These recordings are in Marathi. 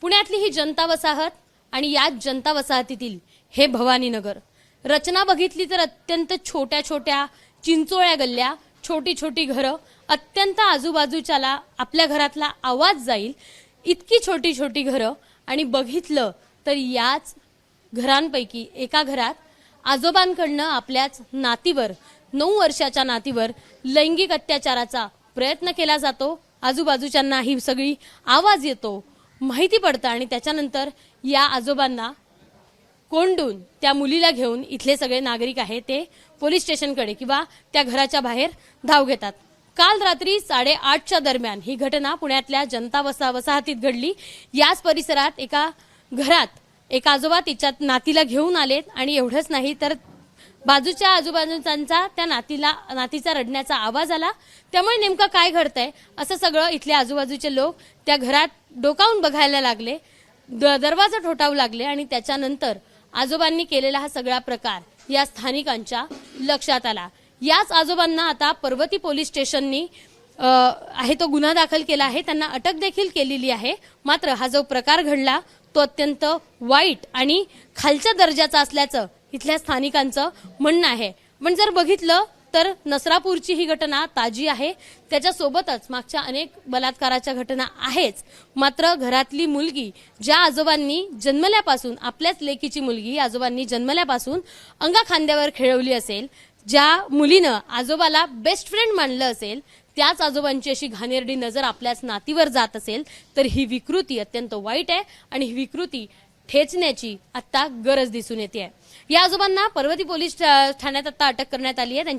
पुण्यातली ही जनता वसाहत आणि याच जनता वसाहतीतील हे भवानीनगर। रचना बघितली तर अत्यंत छोट्या छोट्या चिंचोळ्या गल्ल्या, छोटी छोटी घरं, अत्यंत आजूबाजूच्याला आपल्या घरातला आवाज जाईल इतकी छोटी छोटी घरं। आणि बघितलं तर याच घरांपैकी एका घरात आजोबांकडनं आपल्याच नातीवर 9 वर्षाच्या नातीवर लैंगिक अत्याचाराचा प्रयत्न केला जातो। आजूबाजूच्यांना ही सगळी आवाज येतो, माहिती पडतं आणि त्याच्यानंतर या आजोबांना कोंडून त्या मुलीला घेऊन इथले सगळे नागरिक आहे ते पोलीस स्टेशनकडे किंवा त्या घराच्या बाहेर धाव घेतात। काल रात्री 8:30च्या दरम्यान ही घटना पुण्यातल्या जनता वसाहतीत घडली। याच परिसरात एका घरात एक आजोबा तिच्या नातीला घेऊन आलेत आणि एवढंच नाही तर बाजूच्या आजूबाजूंचा त्या नातीचा रडण्याचा आवाज आला। त्यामुळे नेमकं काय घडतंय असं सगळं इथले आजूबाजूचे लोक त्या घरात डोकावून बघायला लागले, दरवाजा ठोठावू लागले आणि त्याच्यानंतर आजोबांनी केलेला हा सगळा प्रकार या स्थानिकांच्या लक्षात आला। याच आजोबांना आता पर्वती पोलीस स्टेशननी आहे तो गुन्हा दाखल केला आहे, त्यांना अटक देखील केलेली आहे। मात्र हा जो प्रकार घडला तो अत्यंत वाईट आणि खालच्या दर्जाचा असल्याचं इथल्या स्थानिकांचं म्हणणं आहे। पण जर बघितलं तर नसरापूरची ही घटना ताजी आहे, त्याच्यासोबतच मागच्या अनेक बलात्काराच्या घटना आहेच। मात्र घरातली मुलगी ज्या आजोबांनी जन्मल्यापासून आपल्याच लेकीची मुलगी आजोबांनी जन्मल्यापासून अंगाखांद्यावर खेळवली असेल, ज्या मुलीनं आजोबाला बेस्ट फ्रेंड मानलं असेल, त्याच आजोबांची अशी घाणेरडी नजर आपल्याच नातीवर जात असेल तर ही विकृती अत्यंत वाईट आहे आणि ही विकृती ठेचण्याची आता गरज दिसून येते। या आजोबांना पर्वती पोलीस ठाण्यात आता अटक करण्यात आली आहे।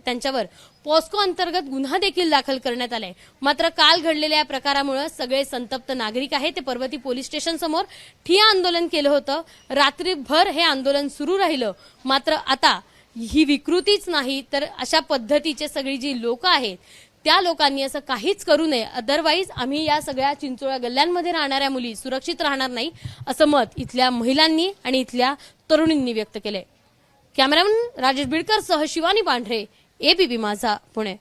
त्यांच्यावर पॉस्को अंतर्गत गुन्हा देखील दाखल करण्यात आलाय। मात्र काल घडलेल्या या प्रकारामुळे सगळे संतप्त नागरिक आहे ते पर्वती पोलीस स्टेशन समोर ठिय्या आंदोलन केलं होतं। रात्रीभर हे आंदोलन सुरू राहिलं। मात्र आता ही विकृतीच नाही तर अशा पद्धतीचे सगळी जी लोक आहेत त्या लोकांनी असं काहीच करू नये, अदरवाईज आम्ही या सगळ्या चिंचोळ्या गल्ल्यांमध्ये राहणाऱ्या मुली सुरक्षित राहणार नाही असं मत इथल्या महिलांनी आणि इथल्या तरुणींनी व्यक्त केले। कॅमेरामन राजेश बिडकर सह शिवानी पांढरे, एबीपी माझा, पुणे।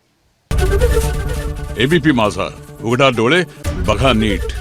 एबीपी माझा, उघडा डोळे बघा नीट।